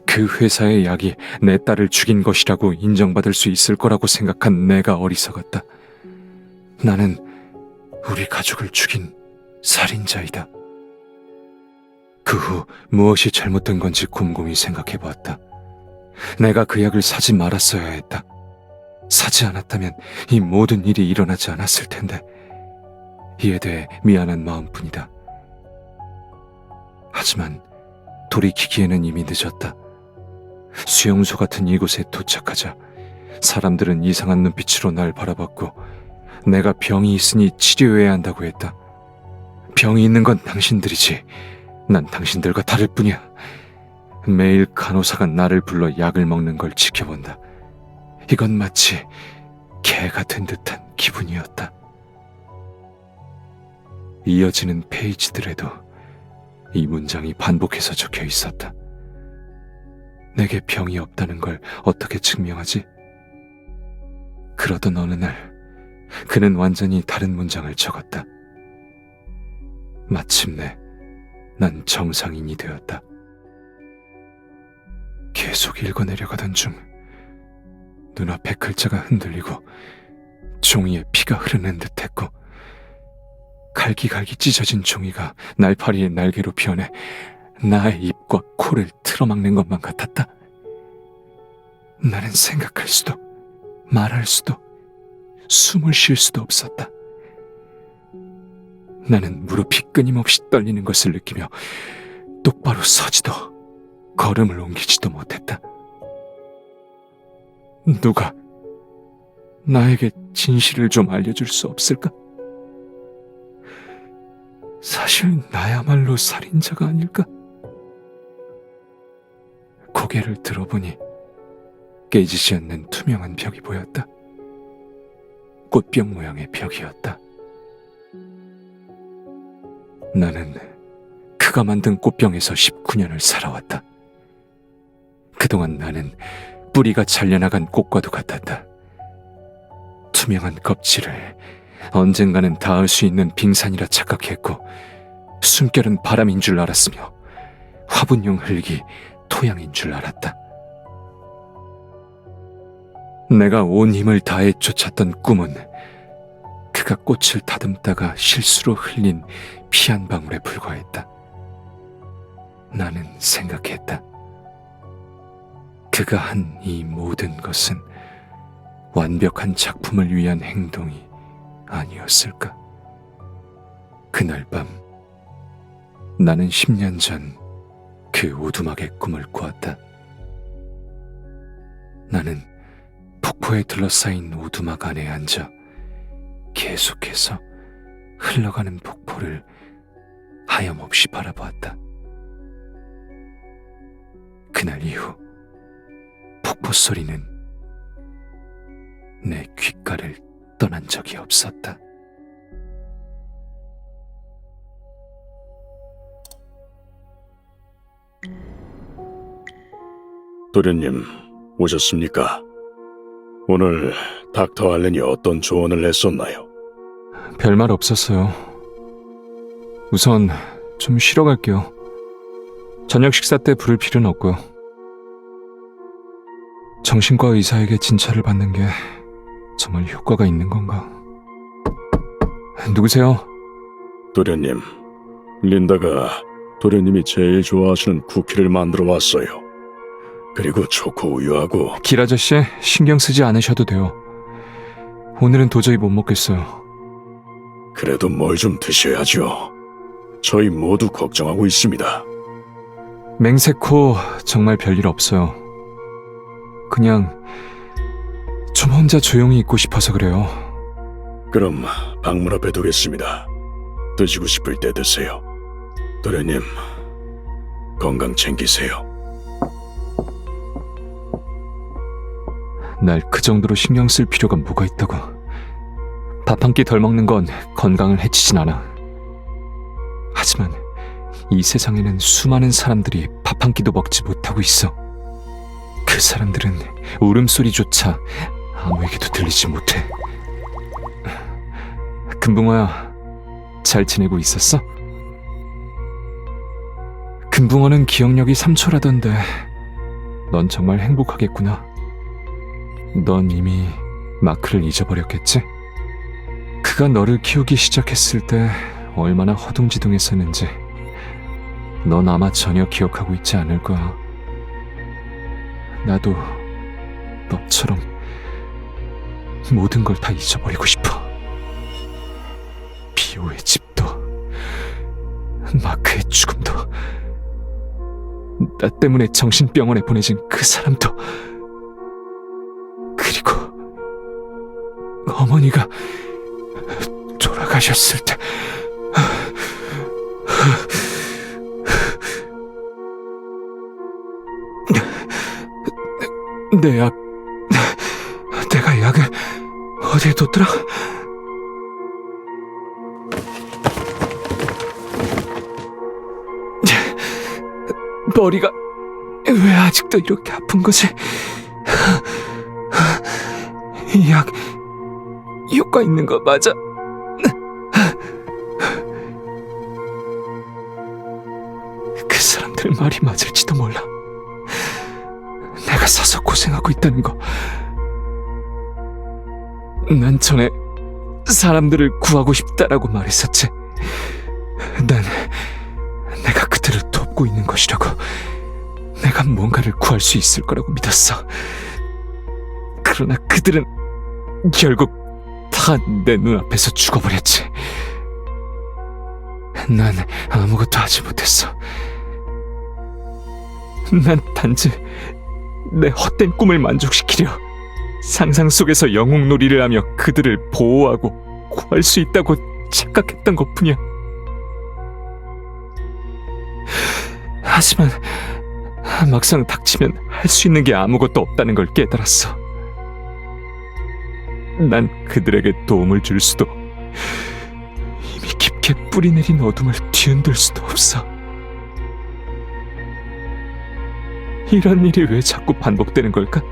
그 회사의 약이 내 딸을 죽인 것이라고 인정받을 수 있을 거라고 생각한 내가 어리석었다. 나는 우리 가족을 죽인 살인자이다. 그 후 무엇이 잘못된 건지 곰곰이 생각해 보았다. 내가 그 약을 사지 말았어야 했다. 사지 않았다면 이 모든 일이 일어나지 않았을 텐데 이에 대해 미안한 마음뿐이다. 하지만 돌이키기에는 이미 늦었다. 수용소 같은 이곳에 도착하자 사람들은 이상한 눈빛으로 날 바라봤고 내가 병이 있으니 치료해야 한다고 했다. 병이 있는 건 당신들이지. 난 당신들과 다를 뿐이야. 매일 간호사가 나를 불러 약을 먹는 걸 지켜본다. 이건 마치 개가 된 듯한 기분이었다. 이어지는 페이지들에도 이 문장이 반복해서 적혀 있었다. 내게 병이 없다는 걸 어떻게 증명하지? 그러던 어느 날 그는 완전히 다른 문장을 적었다. 마침내 난 정상인이 되었다. 계속 읽어내려가던 중 눈앞에 글자가 흔들리고 종이에 피가 흐르는 듯했고 갈기갈기 찢어진 종이가 날파리의 날개로 변해 나의 입과 코를 틀어막는 것만 같았다. 나는 생각할 수도 말할 수도 숨을 쉴 수도 없었다. 나는 무릎이 끊임없이 떨리는 것을 느끼며 똑바로 서지도 걸음을 옮기지도 못했다. 누가 나에게 진실을 좀 알려줄 수 없을까? 사실 나야말로 살인자가 아닐까? 고개를 들어보니 깨지지 않는 투명한 벽이 보였다. 꽃병 모양의 벽이었다. 나는 그가 만든 꽃병에서 19년을 살아왔다. 그동안 나는 뿌리가 잘려나간 꽃과도 같았다. 투명한 껍질을 언젠가는 닿을 수 있는 빙산이라 착각했고 숨결은 바람인 줄 알았으며 화분용 흙이 토양인 줄 알았다. 내가 온 힘을 다해 쫓았던 꿈은 그가 꽃을 다듬다가 실수로 흘린 피 한 방울에 불과했다. 나는 생각했다. 그가 한 이 모든 것은 완벽한 작품을 위한 행동이 아니었을까? 그날 밤 나는 10년 전 그 오두막의 꿈을 꾸었다. 나는 폭포에 둘러싸인 오두막 안에 앉아 계속해서 흘러가는 폭포를 하염없이 바라보았다. 그날 이후 폭포 소리는 내 귓가를 떠난 적이 없었다. 도련님, 오셨습니까? 오늘 닥터 알렌이 어떤 조언을 했었나요? 별말 없었어요. 우선 좀 쉬러 갈게요. 저녁 식사 때 부를 필요는 없고요. 정신과 의사에게 진찰을 받는 게 정말 효과가 있는 건가? 누구세요? 도련님, 린다가 도련님이 제일 좋아하시는 쿠키를 만들어 왔어요. 그리고 초코 우유하고. 길 아저씨, 신경 쓰지 않으셔도 돼요. 오늘은 도저히 못 먹겠어요. 그래도 뭘 좀 드셔야죠. 저희 모두 걱정하고 있습니다. 맹세코 정말 별일 없어요. 그냥 좀 혼자 조용히 있고 싶어서 그래요. 그럼 방문 앞에 두겠습니다. 드시고 싶을 때 드세요. 도련님, 건강 챙기세요. 날 그 정도로 신경 쓸 필요가 뭐가 있다고. 밥 한 끼 덜 먹는 건 건강을 해치진 않아. 하지만 이 세상에는 수많은 사람들이 밥 한 끼도 먹지 못하고 있어. 그 사람들은 울음소리조차 아무에게도 들리지 못해. 금붕어야, 잘 지내고 있었어? 금붕어는 기억력이 3초라던데 넌 정말 행복하겠구나. 넌 이미 마크를 잊어버렸겠지? 그가 너를 키우기 시작했을 때 얼마나 허둥지둥했었는지 넌 아마 전혀 기억하고 있지 않을 거야. 나도 너처럼 모든 걸 다 잊어버리고 싶어. 비올. 마크의 죽음도, 나 때문에 정신병원에 보내진 그 사람도, 그리고 어머니가 돌아가셨을 때 내 약, 내가 약을 어디에 뒀더라? 머리가 왜 아직도 이렇게 아픈 거지? 이 약 효과 있는 거 맞아? 그 사람들 말이 맞을지도 몰라. 내가 사서 고생하고 있다는 거. 난 전에 사람들을 구하고 싶다라고 말했었지. 난 내가 그들을 돕고 있는 것이라고, 내가 뭔가를 구할 수 있을 거라고 믿었어. 그러나 그들은 결국 다 내 눈앞에서 죽어버렸지. 난 아무것도 하지 못했어. 난 단지 내 헛된 꿈을 만족시키려 상상 속에서 영웅놀이를 하며 그들을 보호하고 구할 수 있다고 착각했던 것뿐이야. 하지만 막상 닥치면 할 수 있는 게 아무것도 없다는 걸 깨달았어. 난 그들에게 도움을 줄 수도, 이미 깊게 뿌리내린 어둠을 뒤흔들 수도 없어. 이런 일이 왜 자꾸 반복되는 걸까?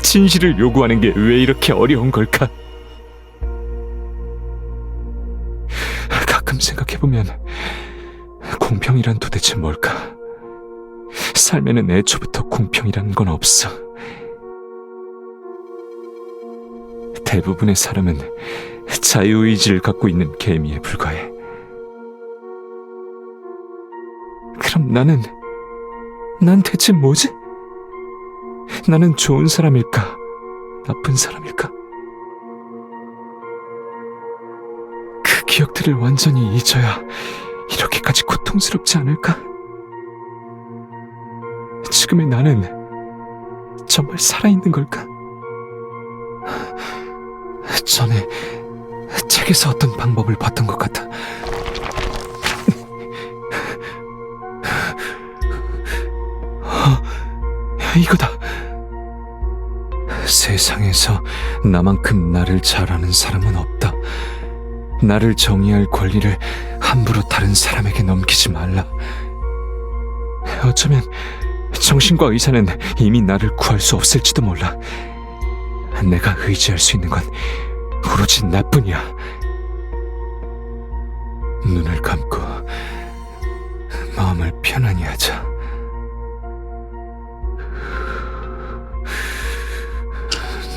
진실을 요구하는 게 왜 이렇게 어려운 걸까? 가끔 생각해보면 공평이란 도대체 뭘까? 삶에는 애초부터 공평이라는 건 없어. 대부분의 사람은 자유의지를 갖고 있는 개미에 불과해. 그럼 난 대체 뭐지? 나는 좋은 사람일까? 나쁜 사람일까? 그 기억들을 완전히 잊어야 이렇게까지 고통스럽지 않을까? 지금의 나는 정말 살아있는 걸까? 전에 책에서 어떤 방법을 봤던 것 같아. 이거다. 세상에서 나만큼 나를 잘 아는 사람은 없다. 나를 정의할 권리를 함부로 다른 사람에게 넘기지 말라. 어쩌면 정신과 의사는 이미 나를 구할 수 없을지도 몰라. 내가 의지할 수 있는 건 오로지 나뿐이야. 눈을 감고 마음을 편안히 하자.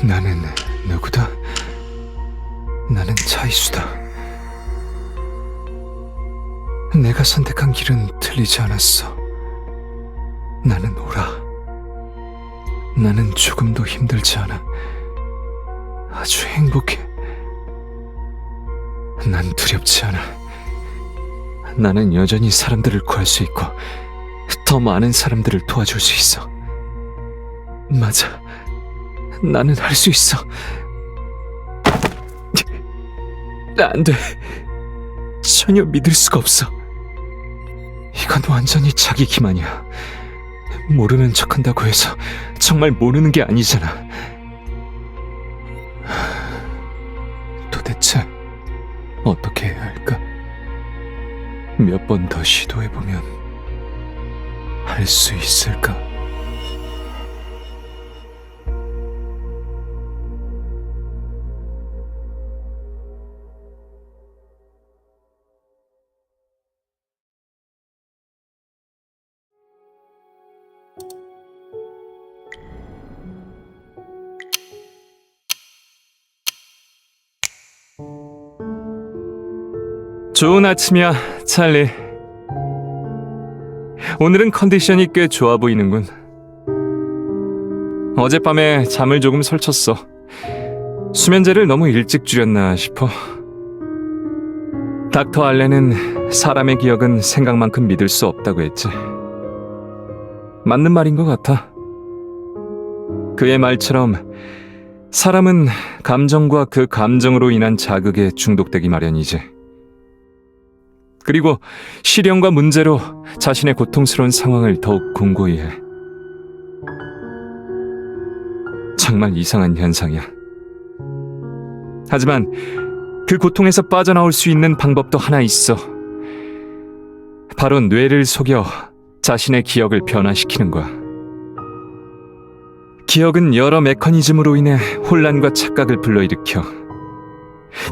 나는 누구다? 나는 차이수다. 내가 선택한 길은 틀리지 않았어. 나는 오라. 나는 조금도 힘들지 않아. 아주 행복해. 난 두렵지 않아. 나는 여전히 사람들을 구할 수 있고 더 많은 사람들을 도와줄 수 있어. 맞아. 나는 할 수 있어. 안 돼. 전혀 믿을 수가 없어. 이건 완전히 자기 기만이야. 모르는 척한다고 해서 정말 모르는 게 아니잖아. 도대체 어떻게 해야 할까? 몇 번 더 시도해보면 할 수 있을까? 좋은 아침이야, 찰리. 오늘은 컨디션이 꽤 좋아 보이는군. 어젯밤에 잠을 조금 설쳤어. 수면제를 너무 일찍 줄였나 싶어. 닥터 알렌은 사람의 기억은 생각만큼 믿을 수 없다고 했지. 맞는 말인 것 같아. 그의 말처럼 사람은 감정과 그 감정으로 인한 자극에 중독되기 마련이지. 그리고 시련과 문제로 자신의 고통스러운 상황을 더욱 공고히 해. 정말 이상한 현상이야. 하지만 그 고통에서 빠져나올 수 있는 방법도 하나 있어. 바로 뇌를 속여 자신의 기억을 변화시키는 거야. 기억은 여러 메커니즘으로 인해 혼란과 착각을 불러일으켜.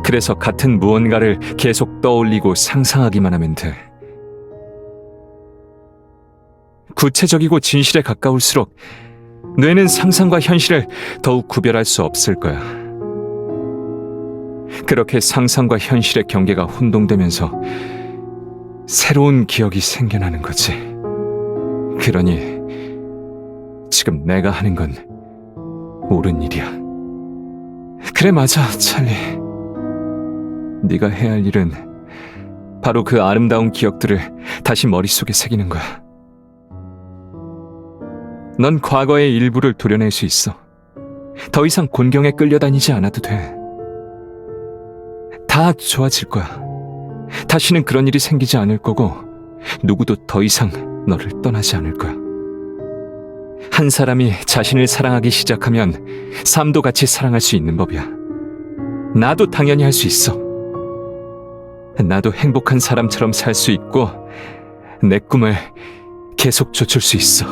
그래서 같은 무언가를 계속 떠올리고 상상하기만 하면 돼. 구체적이고 진실에 가까울수록 뇌는 상상과 현실을 더욱 구별할 수 없을 거야. 그렇게 상상과 현실의 경계가 혼동되면서 새로운 기억이 생겨나는 거지. 그러니 지금 내가 하는 건 옳은 일이야. 그래, 맞아, 찰리. 네가 해야 할 일은 바로 그 아름다운 기억들을 다시 머릿속에 새기는 거야. 넌 과거의 일부를 도려낼 수 있어. 더 이상 곤경에 끌려다니지 않아도 돼. 다 좋아질 거야. 다시는 그런 일이 생기지 않을 거고 누구도 더 이상 너를 떠나지 않을 거야. 한 사람이 자신을 사랑하기 시작하면 삶도 같이 사랑할 수 있는 법이야. 나도 당연히 할 수 있어. 나도 행복한 사람처럼 살 수 있고 내 꿈을 계속 좇을 수 있어.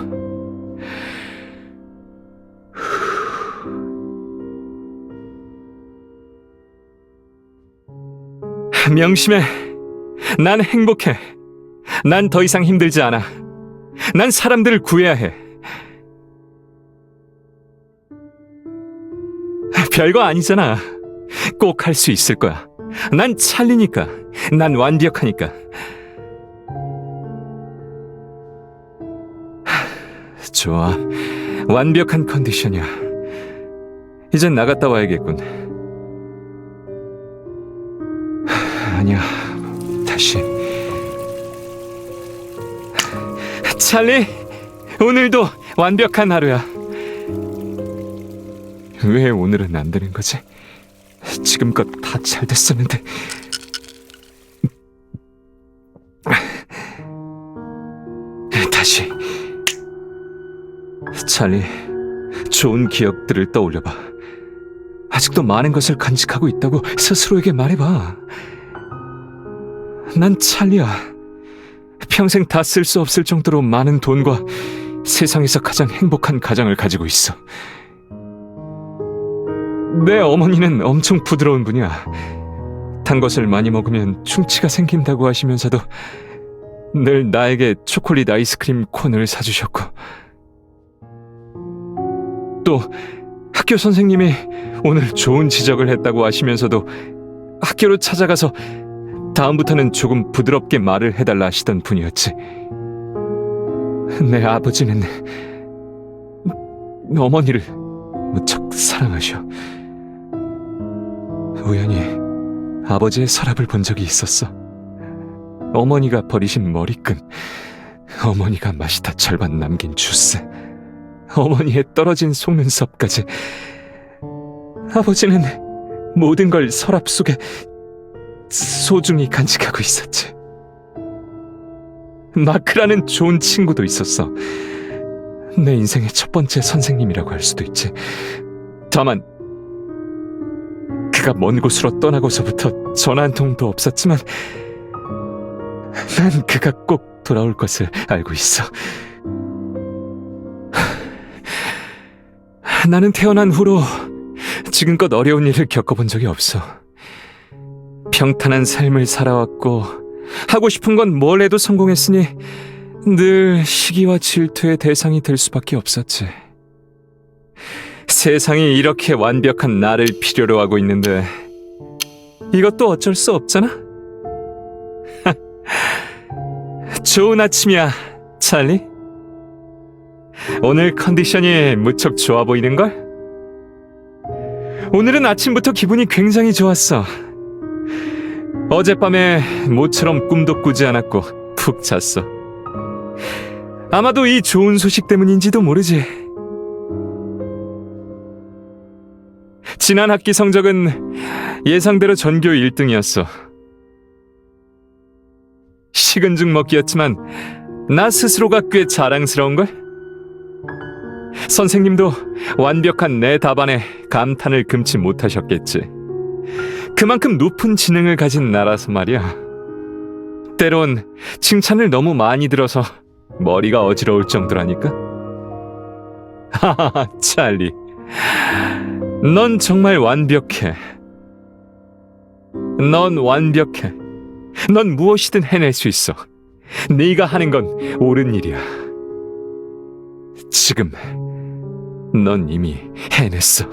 명심해. 난 행복해. 난 더 이상 힘들지 않아. 난 사람들을 구해야 해. 별거 아니잖아. 꼭 할 수 있을 거야. 난 찰리니까. 난 완벽하니까. 좋아. 완벽한 컨디션이야. 이젠 나갔다 와야겠군. 아니야. 다시. 찰리, 오늘도 완벽한 하루야. 왜 오늘은 안 되는 거지? 지금껏 다 잘 됐었는데. 다시. 찰리, 좋은 기억들을 떠올려봐. 아직도 많은 것을 간직하고 있다고 스스로에게 말해봐. 난 찰리야. 평생 다 쓸 수 없을 정도로 많은 돈과 세상에서 가장 행복한 가정을 가지고 있어. 내 어머니는 엄청 부드러운 분이야. 단 것을 많이 먹으면 충치가 생긴다고 하시면서도 늘 나에게 초콜릿 아이스크림 콘을 사주셨고, 또 학교 선생님이 오늘 좋은 지적을 했다고 하시면서도 학교로 찾아가서 다음부터는 조금 부드럽게 말을 해달라 하시던 분이었지. 내 아버지는 어머니를 무척 사랑하셔. 우연히 아버지의 서랍을 본 적이 있었어. 어머니가 버리신 머리끈, 어머니가 마시다 절반 남긴 주스, 어머니의 떨어진 속눈썹까지. 아버지는 모든 걸 서랍 속에 소중히 간직하고 있었지. 마크라는 좋은 친구도 있었어. 내 인생의 첫 번째 선생님이라고 할 수도 있지. 다만 그가 먼 곳으로 떠나고서부터 전화 한 통도 없었지만 난 그가 꼭 돌아올 것을 알고 있어. 나는 태어난 후로 지금껏 어려운 일을 겪어본 적이 없어. 평탄한 삶을 살아왔고 하고 싶은 건 뭘 해도 성공했으니 늘 시기와 질투의 대상이 될 수밖에 없었지. 세상이 이렇게 완벽한 나를 필요로 하고 있는데 이것도 어쩔 수 없잖아. 좋은 아침이야, 찰리. 오늘 컨디션이 무척 좋아 보이는걸? 오늘은 아침부터 기분이 굉장히 좋았어. 어젯밤에 모처럼 꿈도 꾸지 않았고 푹 잤어. 아마도 이 좋은 소식 때문인지도 모르지. 지난 학기 성적은 예상대로 전교 1등이었어. 식은 죽 먹기였지만 나 스스로가 꽤 자랑스러운걸? 선생님도 완벽한 내 답안에 감탄을 금치 못하셨겠지. 그만큼 높은 지능을 가진 나라서 말이야. 때론 칭찬을 너무 많이 들어서 머리가 어지러울 정도라니까. 하하하, 찰리. 넌 정말 완벽해. 넌 완벽해. 넌 무엇이든 해낼 수 있어. 네가 하는 건 옳은 일이야. 지금 넌 이미 해냈어.